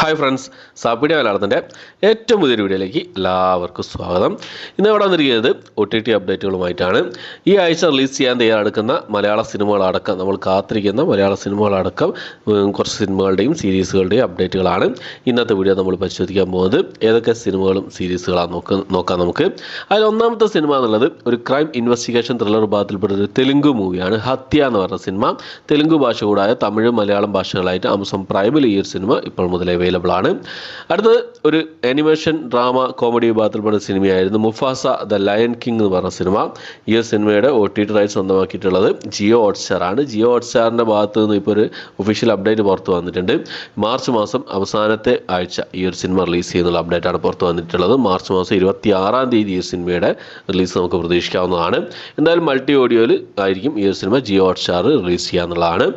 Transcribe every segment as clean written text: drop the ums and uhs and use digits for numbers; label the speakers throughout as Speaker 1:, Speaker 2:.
Speaker 1: Hi friends, സാപ്പിഡിയ മലയാളത്തിൻ്റെ ഏറ്റവും പുതിയൊരു വീഡിയോയിലേക്ക് എല്ലാവർക്കും സ്വാഗതം. ഇന്ന് ഇവിടെ വന്നിരിക്കുന്നത് OTT അപ്ഡേറ്റുകളുമായിട്ടാണ്. ഈ ആഴ്ച റിലീസ് ചെയ്യാൻ തയ്യാറെടുക്കുന്ന മലയാള സിനിമകളടക്കം, നമ്മൾ കാത്തിരിക്കുന്ന മലയാള സിനിമകളടക്കം കുറച്ച് സിനിമകളുടെയും സീരീസുകളുടെയും അപ്ഡേറ്റുകളാണ് ഇന്നത്തെ വീഡിയോ നമ്മൾ പരിശോധിക്കാൻ പോകുന്നത്. ഏതൊക്കെ സിനിമകളും സീരീസുകളാണ് നോക്കാം നമുക്ക്. അതിൽ ഒന്നാമത്തെ സിനിമ എന്നുള്ളത് ഒരു ക്രൈം ഇൻവെസ്റ്റിഗേഷൻ ത്രില്ലർ വിഭാഗത്തിൽപ്പെട്ട ഒരു തെലുങ്ക് മൂവിയാണ്. ഹത്യ എന്ന് പറഞ്ഞ സിനിമ. തെലുങ്ക് ഭാഷ കൂടാതെ തമിഴ് മലയാളം ഭാഷകളായിട്ട് ആമസോൺ പ്രൈമിൽ ഈ ഒരു സിനിമ ഇപ്പോൾ മുതലേ അവൈലബിൾ ആണ്. അടുത്തത് ഒരു ആനിമേഷൻ ഡ്രാമ കോമഡി വിഭാഗത്തിൽപ്പെട്ട സിനിമയായിരുന്നു മുഫാസ ദ ലയൺ കിങ് എന്ന് പറഞ്ഞ സിനിമ. ഈ ഒരു സിനിമയുടെ OTT റൈറ്റ്സ് സ്വന്തമാക്കിയിട്ടുള്ളത് ജിയോ ഹോട്ട്സ്റ്റാർ ആണ്. ജിയോ ഹോട്ട്സ്റ്റാറിൻ്റെ ഭാഗത്ത് നിന്ന് ഇപ്പോൾ ഒരു ഒഫീഷ്യൽ അപ്ഡേറ്റ് പുറത്ത് വന്നിട്ടുണ്ട്. മാർച്ച് മാസം അവസാനത്തെ ആഴ്ച ഈ ഒരു സിനിമ റിലീസ് ചെയ്യുന്നുള്ള അപ്ഡേറ്റാണ് പുറത്ത് വന്നിട്ടുള്ളത്. മാർച്ച് മാസം 26-ാം തീയതി ഈ സിനിമയുടെ റിലീസ് നമുക്ക് പ്രതീക്ഷിക്കാവുന്നതാണ്. എന്തായാലും മൾട്ടി ഓഡിയോയിൽ ആയിരിക്കും ഈ ഒരു സിനിമ ജിയോ ഹോട്ട്സ്റ്റാർ റിലീസ് ചെയ്യാന്നുള്ളതാണ്.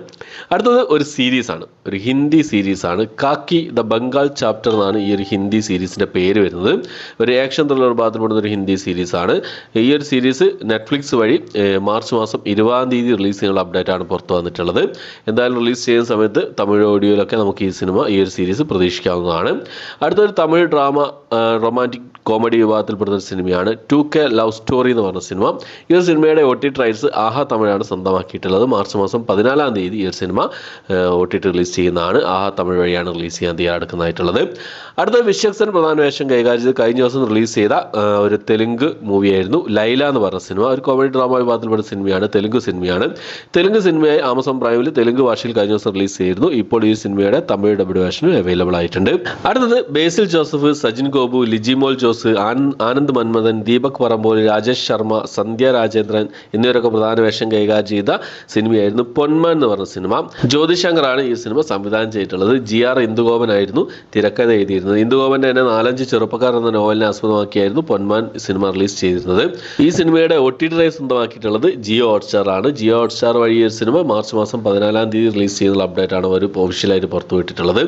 Speaker 1: അടുത്തത് ഒരു സീരീസാണ്, ഒരു ഹിന്ദി സീരീസാണ്. കാക്കി ദ ബംഗാൾ ചാപ്റ്റർ എന്നാണ് ഈ ഒരു ഹിന്ദി സീരീസിൻ്റെ പേര് വരുന്നത്. ഒരു ആക്ഷൻ ത്രില്ലർ വിഭാഗത്തിൽപ്പെടുന്ന ഒരു ഹിന്ദി സീരീസാണ്. ഈ ഒരു സീരീസ് നെറ്റ്ഫ്ലിക്സ് വഴി മാർച്ച് മാസം 20-ാം തീയതി റിലീസ് ചെയ്യാനുള്ള അപ്ഡേറ്റാണ് പുറത്ത് വന്നിട്ടുള്ളത്. എന്തായാലും റിലീസ് ചെയ്യുന്ന സമയത്ത് തമിഴ് ഓഡിയോയിലൊക്കെ നമുക്ക് ഈ ഒരു സീരീസ് പ്രതീക്ഷിക്കാവുന്നതാണ്. അടുത്തൊരു തമിഴ് ഡ്രാമ റൊമാൻറ്റിക് കോമഡി വിഭാഗത്തിൽപ്പെടുന്ന ഒരു സിനിമയാണ് 2K ലവ് സ്റ്റോറി എന്ന് പറഞ്ഞ സിനിമ. ഈ ഒരു സിനിമയുടെ OTT റൈറ്റ്സ് ആഹാ തമിഴാണ് സ്വന്തമാക്കിയിട്ടുള്ളത്. മാർച്ച് മാസം 14-ാം തീയതി ഈ ഒരു സിനിമ OTT റിലീസ് ചെയ്യുന്നതാണ്. ആഹാ തമിഴ് വഴിയാണ് റിലീസ് ചെയ്യാൻ തയ്യാറെടുക്കുന്നതായിട്ടുള്ളത്. അടുത്ത വിശ്വക്സൻ പ്രധാന വേഷം കൈകാര്യം ചെയ്ത് കഴിഞ്ഞ ദിവസം റിലീസ് ചെയ്ത ഒരു തെലുങ്ക് മൂവിയായിരുന്നു ലൈല എന്ന് പറഞ്ഞ സിനിമ. ഒരു കോമഡി ഡ്രാമ വിഭാഗത്തിൽപ്പെട്ട സിനിമയാണ്, തെലുങ്ക് സിനിമയാണ്. തെലുങ്ക് സിനിമയായി ആമസോൺ പ്രൈമിൽ തെലുങ്ക് ഭാഷയിൽ കഴിഞ്ഞ ദിവസം റിലീസ് ചെയ്തിരുന്നു. ഇപ്പോൾ ഈ സിനിമയുടെ തമിഴ് ഡബ്ഡ് വേർഷൻ അവൈലബിൾ ആയിട്ടുണ്ട്. അടുത്തത് ബേസിൽ ജോസഫ്, സജിൻ ഗോപു, ലിജിമോൾ ജോസ്, ആനന്ദ് മന്മഥൻ, ദീപക് പറമ്പോൽ, രാജേഷ് ശർമ്മ, സന്ധ്യ രാജേന്ദ്രൻ എന്നിവരൊക്കെ പ്രധാന വേഷം കൈകാര്യം ചെയ്ത സിനിമയായിരുന്നു പൊന്മാൻ എന്ന് പറഞ്ഞ സിനിമ. ജ്യോതിശങ്കറാണ് ഈ സിനിമ സംവിധാനം ചെയ്തിട്ടുള്ളത്. GR ഇന്ദുഗോപൻ ആയിരുന്നു തിരക്കഥ എഴുതിയിരുന്നത്. ഇന്ദുഗോപന്റെ തന്നെ 4-5 ചെറുപ്പക്കാർ എന്ന നോവലിനെ ആസ്പദമാക്കിയായിരുന്നു പൊന്മാൻ സിനിമ റിലീസ് ചെയ്തിരുന്നത്. ഈ സിനിമയുടെ OTT റൈറ്റ്സ് സ്വന്തമാക്കിയിട്ടുള്ളത് ജിയോ ഹോട്ട്സ്റ്റാർ ആണ്. ജിയോ ഹോട്ട്സ്റ്റാർ വഴി ഈ സിനിമ മാർച്ച് മാസം 14-ാം തീയതി റിലീസ് ചെയ്യുന്ന അപ്ഡേറ്റ് ആണ് അവർ ഒഫീഷ്യലായിട്ട് പുറത്തുവിട്ടിട്ടുള്ളത്.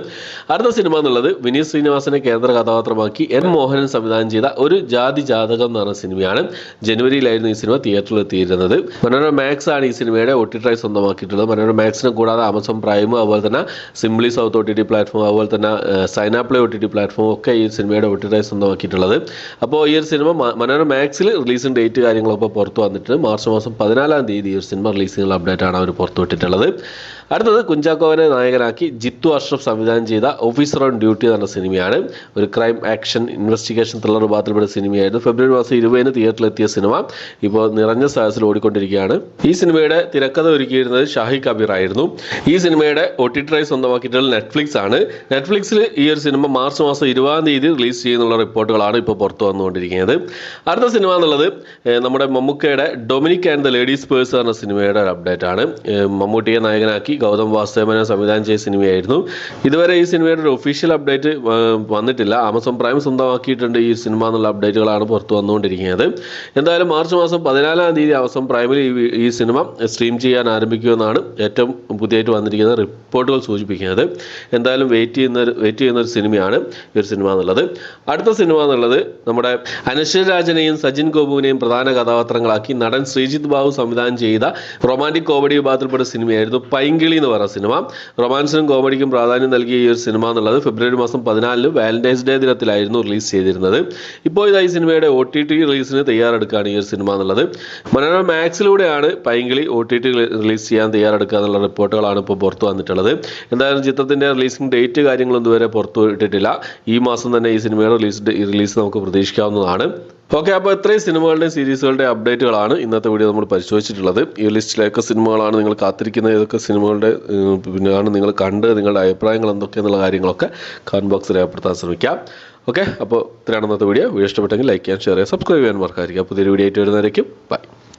Speaker 1: അടുത്ത സിനിമ എന്നുള്ളത് വിനീത് ശ്രീനിവാസനെ കേന്ദ്ര കഥാപാത്രമാക്കി N മോഹനൻ സംവിധാനം ചെയ്ത ഒരു ജാതി ജാതകം എന്ന് പറഞ്ഞ സിനിമയാണ്. ജനുവരിയിലായിരുന്നു ഈ സിനിമ തിയേറ്ററിൽ എത്തിയിരുന്നത്. മനോരമ മാക്സ് ആണ് ഈ സിനിമയുടെ OTT റൈറ്റ്സ് സ്വന്തമാക്കിയിട്ടുള്ളത്. മനോരമ മാക്സിനെ കൂടാതെ ആമസോൺ പ്രൈം, അതുപോലെ തന്നെ സിംപ്ലി സൗത്ത് OTT പ്ലാറ്റ്ഫോം, അതുപോലെ തന്നെ സൈനാപ്ലേ OTT പ്ലാറ്റ്ഫോം ഒക്കെ ഈ സിനിമയുടെ OTT റൈറ്റ്സ് സ്വന്തമാക്കിയിട്ടുള്ളത്. അപ്പോൾ ഈ ഒരു സിനിമ മനോരമ മാക്സിൽ റിലീസിംഗ് ഡേറ്റ് കാര്യങ്ങളൊക്കെ പുറത്തു വന്നിട്ട് മാർച്ച് മാസം 14-ാം തീയതി ഈ ഒരു സിനിമ റിലീസ് ചെയ്യുന്ന അപ്ഡേറ്റാണ് അവർ പുറത്തുവിട്ടിട്ടുള്ളത്. അടുത്തത് കുഞ്ചാക്കോവനെ നായകനാക്കി ജിത്തു അഷ്റഫ് സംവിധാനം ചെയ്ത ഓഫീസർ ഓൺ ഡ്യൂട്ടി എന്ന് പറഞ്ഞ സിനിമയാണ്. ഒരു ക്രൈം ആക്ഷൻ ഇൻവെസ്റ്റിഗേഷൻ ത്രില്ലർ വിഭാഗത്തിൽപ്പെട്ട സിനിമയായിരുന്നു. ഫെബ്രുവരി മാസം 20-ന് തിയേറ്ററിലെത്തിയ സിനിമ ഇപ്പോൾ നിറഞ്ഞ സാഹസിൽ ഓടിക്കൊണ്ടിരിക്കുകയാണ്. ഈ സിനിമയുടെ തിരക്കഥ ഒരുക്കിയിരുന്നത് ഷാഹി കബീർ ആയിരുന്നു. ഈ സിനിമയുടെ OTT റൈറ്റ്സ് സ്വന്തമാക്കിയിട്ടുള്ള നെറ്റ്ഫ്ലിക്സ് ആണ്. നെറ്റ്ഫ്ലിക്സിൽ ഈ ഒരു സിനിമ മാർച്ച് മാസം 20-ാം തീയതി റിലീസ് ചെയ്യുന്നുള്ള റിപ്പോർട്ടുകളാണ് ഇപ്പോൾ പുറത്തു വന്നുകൊണ്ടിരിക്കുന്നത്. അടുത്ത സിനിമ എന്നുള്ളത് നമ്മുടെ മമ്മൂക്കയുടെ Dominic and the ladies purse എന്ന സിനിമയുടെ ഒരു അപ്ഡേറ്റ് ആണ്. മമ്മൂട്ടിയെ നായകനാക്കി ഗൗതം വാസുദേവനെ സംവിധാനം ചെയ്ത സിനിമയായിരുന്നു. ഇതുവരെ ഈ സിനിമയുടെ ഒരു ഒഫീഷ്യൽ അപ്ഡേറ്റ് വന്നിട്ടില്ല. ആമസോൺ പ്രൈം സ്വന്തമാക്കിയിട്ടുണ്ട് ഈ സിനിമ എന്നുള്ള അപ്ഡേറ്റുകളാണ് പുറത്തു വന്നുകൊണ്ടിരിക്കുന്നത്. എന്തായാലും മാർച്ച് മാസം 14-ാം തീയതി ആമസോൺ പ്രൈമിൽ ഈ സിനിമ സ്ട്രീം ചെയ്യാൻ ആരംഭിക്കുമെന്നാണ് ഏറ്റവും പുതിയതായിട്ട് വന്നിരിക്കുന്ന റിപ്പോർട്ടുകൾ സൂചിപ്പിക്കുന്നത്. എന്തായാലും വെയിറ്റ് ചെയ്യുന്ന ഒരു സിനിമയാണ് ഈ ഒരു സിനിമ എന്നുള്ളത്. അടുത്ത സിനിമ എന്നുള്ളത് നമ്മുടെ അനശ്വരരാജനെയും സജിൻ ഗോപുവിനെയും പ്രധാന കഥാപാത്രങ്ങളാക്കി നടൻ ശ്രീജിത്ത് ബാബു സംവിധാനം ചെയ്ത റൊമാൻറ്റിക് കോമഡി വിഭാഗത്തിൽപ്പെട്ട സിനിമയായിരുന്നു പൈങ്കിളി എന്ന് പറയുന്ന സിനിമ. റൊമാൻസിനും കോമഡിക്കും പ്രാധാന്യം നൽകിയ ഈ ഒരു സിനിമ എന്നുള്ളത് ഫെബ്രുവരി മാസം 14-ന് വാലന്റൈൻസ് ഡേ ദിനത്തിലായിരുന്നു റിലീസ് ചെയ്തിരുന്നത്. ഇപ്പോൾ ഈ സിനിമയുടെ OTT റിലീസിന് തയ്യാറെടുക്കുകയാണ് ഈ ഒരു സിനിമ എന്നുള്ളത്. മനോരമ മാക്സിലൂടെയാണ് പൈങ്കിളി OTT റിലീസ് ചെയ്യാൻ തയ്യാറെടുക്കുക എന്നുള്ള റിപ്പോർട്ടുകളാണ് ഇപ്പോൾ പുറത്തു വന്നിട്ടുള്ളത്. എന്തായാലും ചിത്രത്തിൻ്റെ റിലീസിംഗ് ഡേറ്റ് കാര്യങ്ങളൊന്നും ഇതുവരെ പുറത്തു ഇട്ടിട്ടില്ല. ഈ മാസം തന്നെ ഈ സിനിമയുടെ റിലീസ് നമുക്ക് പ്രതീക്ഷിക്കാവുന്നതാണ്. ഓക്കെ, അപ്പോൾ ഇത്രയും സിനിമകളുടെയും സീരീസുകളുടെ അപ്ഡേറ്റുകളാണ് ഇന്നത്തെ വീഡിയോ നമ്മൾ പരിശോധിച്ചിട്ടുള്ളത്. ഈ ലിസ്റ്റിലേക്ക് സിനിമകളാണ് നിങ്ങൾ കാത്തിരിക്കുന്ന ഏതൊക്കെ സിനിമകളുടെ പിന്നെയാണ് നിങ്ങൾ കണ്ട് നിങ്ങളുടെ അഭിപ്രായങ്ങൾ എന്തൊക്കെയെന്നുള്ള കാര്യങ്ങളൊക്കെ കമന്റ് ബോക്സിൽ രേഖപ്പെടുത്താൻ ശ്രമിക്കാം. ഓക്കെ, അപ്പോൾ ഇത്രയാണ് ഇന്നത്തെ വീഡിയോ. ഇഷ്ടപ്പെട്ടെങ്കിൽ ലൈക്ക് ചെയ്യാൻ, ഷെയർ ചെയ്യാൻ, സബ്സ്ക്രൈബ് ചെയ്യാൻ മറക്കാതിരിക്കുക. പുതിയൊരു വീഡിയോ ആയിട്ട് വരുന്നതായിരിക്കും. ബൈ.